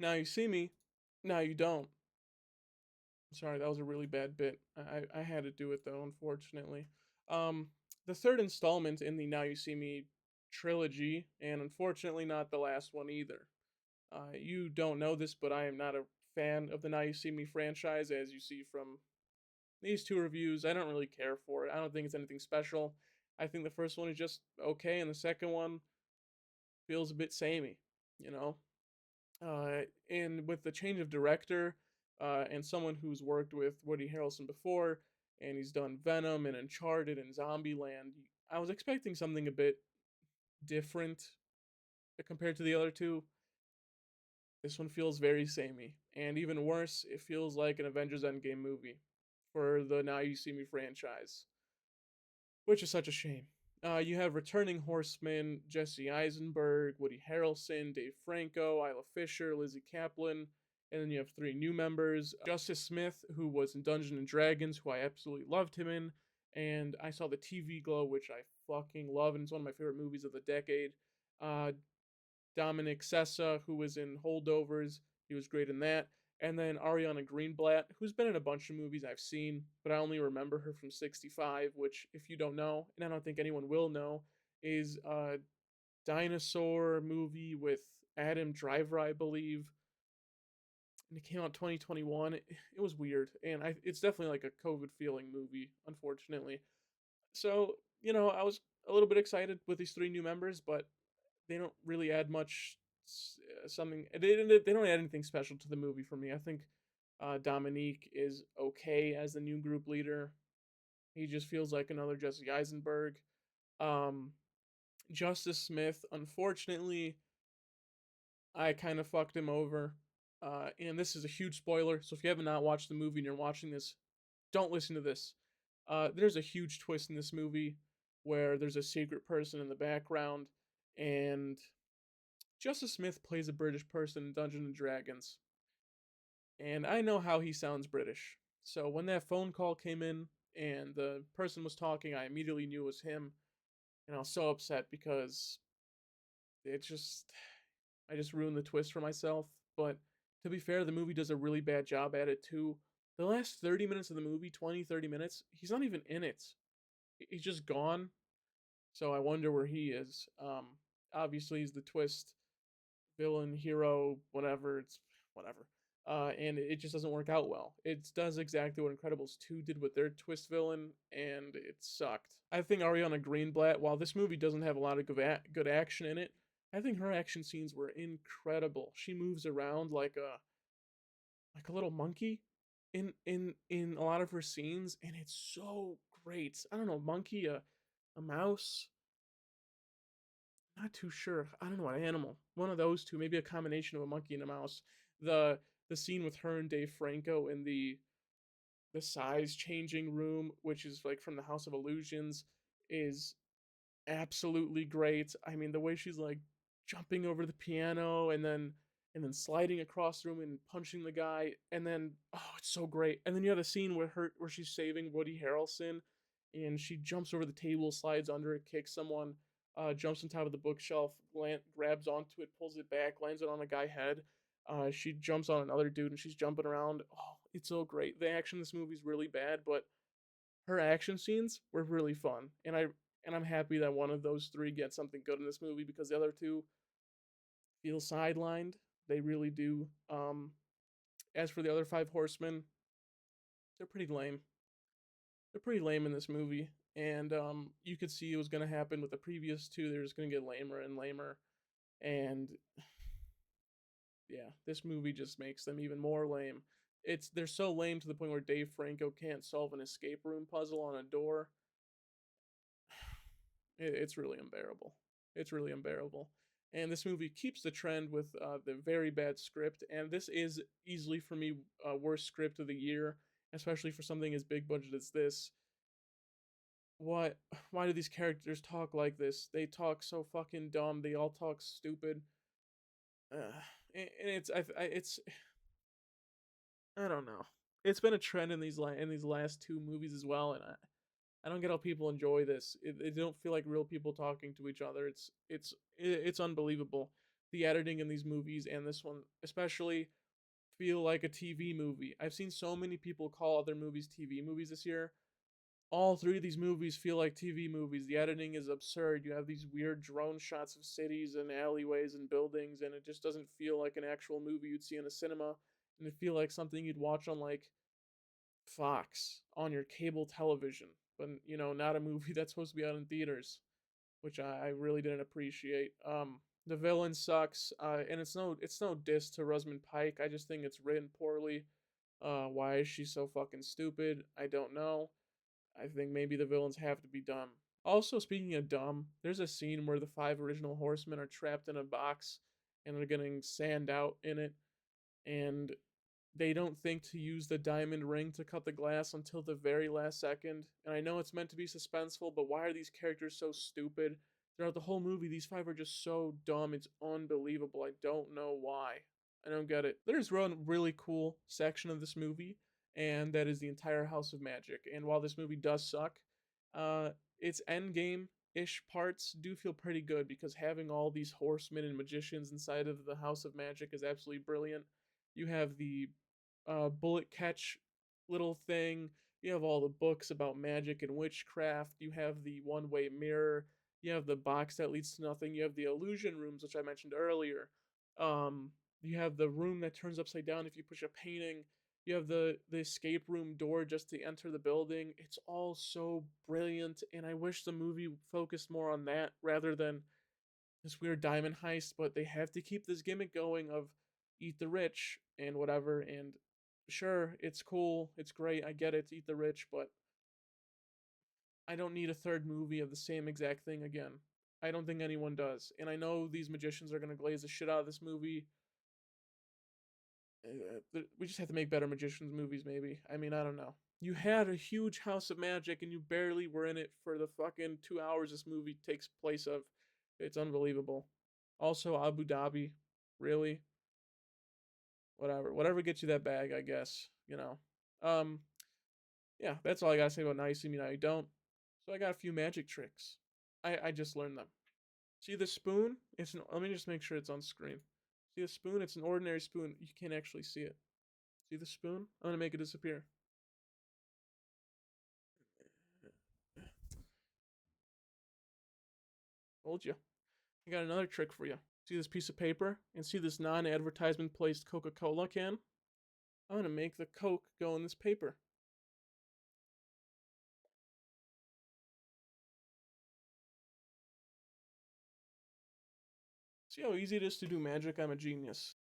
Now you see me, now you don't. Sorry, that was a really bad bit. I had to do it though, unfortunately. Um, the third installment in the Now You See Me trilogy, and unfortunately not the last one either. You don't know this, but I am not a fan of the Now You See Me franchise, as you see from these two reviews. I don't really care for it. I don't think it's anything special. I think the first one is just okay, and the second one feels a bit samey, you know? And with the change of director, and someone who's worked with Woody Harrelson before, and he's done Venom and Uncharted and Zombieland, I was expecting something a bit different compared to the other two. This one feels very samey, and even worse, it feels like an Avengers Endgame movie for the Now You See Me franchise, which is such a shame. You have returning horsemen Jesse Eisenberg, Woody Harrelson, Dave Franco, Isla Fisher, Lizzie Kaplan, and then you have three new members: Justice Smith, who was in Dungeons and Dragons, who I absolutely loved him in, and I saw the TV Glow, which I fucking love, and it's one of my favorite movies of the decade. Uh, Dominic Sessa, who was in Holdovers. He was great in that. And then Ariana Greenblatt, who's been in a bunch of movies I've seen, but I only remember her from 65, which, if you don't know, and I don't think anyone will know, is a dinosaur movie with Adam Driver, I believe. And it came out 2021. It was weird, and it's definitely like a COVID feeling movie, unfortunately. So, I was a little bit excited with these three new members, but they don't really add much. Something they don't add anything special to the movie for me. I think Dominique is okay as the new group leader. He just feels like another Jesse Eisenberg. Um, Justice Smith, unfortunately, I kind of fucked him over. And this is a huge spoiler, so if you haven't not watched the movie and you're watching this, don't listen to this. There's a huge twist in this movie where there's a secret person in the background, and Justice Smith plays a British person in Dungeons and Dragons, and I know how he sounds British. So when that phone call came in and the person was talking, I immediately knew it was him, and I was so upset because it just I just ruined the twist for myself. But to be fair, the movie does a really bad job at it too. The last 30 minutes of the movie, 20, 30 minutes, he's not even in it. He's just gone. So I wonder where he is. Obviously he's the twist villain, hero, whatever. It's whatever. And it just doesn't work out well. It does exactly what Incredibles 2 did with their twist villain, and it sucked. I think Ariana Greenblatt, while this movie doesn't have a lot of good action in it, I think her action scenes were incredible. She moves around like a little monkey in a lot of her scenes, and it's so great. I don't know, monkey, a mouse, not too sure. I don't know what animal. One of those two, maybe a combination of a monkey and a mouse. The the scene with her and Dave Franco in the size changing room, which is like from the House of Illusions, is absolutely great. I mean, the way she's like jumping over the piano and then sliding across the room and punching the guy, and then oh, it's so great. And then you have a scene where she's saving Woody Harrelson, and she jumps over the table, slides under it, kicks someone, jumps on top of the bookshelf, grabs onto it, pulls it back, lands it on a guy's head. She jumps on another dude and she's jumping around. Oh, it's so great. The action in this movie is really bad, but her action scenes were really fun, and I'm happy that one of those three gets something good in this movie because the other two feel sidelined. They really do. As for the other five horsemen, they're pretty lame. They're pretty lame in this movie, and you could see it was going to happen with the previous two. They're just going to get lamer and lamer, and yeah, this movie just makes them even more lame. They're so lame to the point where Dave Franco can't solve an escape room puzzle on a door. It's really unbearable. It's really unbearable. And this movie keeps the trend with the very bad script. And this is easily for me worst script of the year, especially for something as big budget as this. What? Why do these characters talk like this? They talk so fucking dumb. They all talk stupid. And I don't know. It's been a trend in these last two movies as well, and I don't get how people enjoy this. They don't feel like real people talking to each other. It's unbelievable. the editing in these movies and this one especially feel like a TV movie. I've seen so many people call other movies TV movies this year. All three of these movies feel like TV movies. The editing is absurd. You have these weird drone shots of cities and alleyways and buildings, and it just doesn't feel like an actual movie you'd see in a cinema. And it feel like something you'd watch on like Fox on your cable television, but not a movie that's supposed to be out in theaters, which I really didn't appreciate. The villain sucks, and it's no diss to Rosamund Pike. I just think it's written poorly. Why is she so fucking stupid? I don't know. I think maybe the villains have to be dumb. Also, speaking of dumb, there's a scene where the five original horsemen are trapped in a box and they're getting sand out in it, and they don't think to use the diamond ring to cut the glass until the very last second. And I know it's meant to be suspenseful, but why are these characters so stupid? Throughout the whole movie, these five are just so dumb. It's unbelievable. I don't know why. I don't get it. There's one really cool section of this movie, and that is the entire House of Magic. And while this movie does suck, uh, its endgame ish parts do feel pretty good because having all these horsemen and magicians inside of the House of Magic is absolutely brilliant. You have the bullet catch little thing. You have all the books about magic and witchcraft. You have the one way mirror. You have the box that leads to nothing. You have the illusion rooms, which I mentioned earlier. Um, you have the room that turns upside down if you push a painting. You have the escape room door just to enter the building. It's all so brilliant, and I wish the movie focused more on that rather than this weird diamond heist. But they have to keep this gimmick going of eat the rich and whatever. And sure, it's cool, it's great, I get it, eat the rich, but I don't need a third movie of the same exact thing again. I don't think anyone does. And I know these magicians are going to glaze the shit out of this movie. We just have to make better magicians movies, maybe. I mean, I don't know. You had a huge House of Magic and you barely were in it for the fucking 2 hours this movie takes place of. It's unbelievable. Also, Abu Dhabi. Really? Whatever. Whatever gets you that bag, I guess. Um, yeah, that's all I gotta say about Now You See Me, Now You Don't. So I got a few magic tricks. I just learned them. See the spoon? Let me just make sure it's on screen. See the spoon? It's an ordinary spoon. You can't actually see it. See the spoon? I'm gonna make it disappear. Told you. I got another trick for you. See this piece of paper? And see this non-advertisement placed Coca-Cola can? I'm gonna make the Coke go in this paper. See how easy it is to do magic? I'm a genius.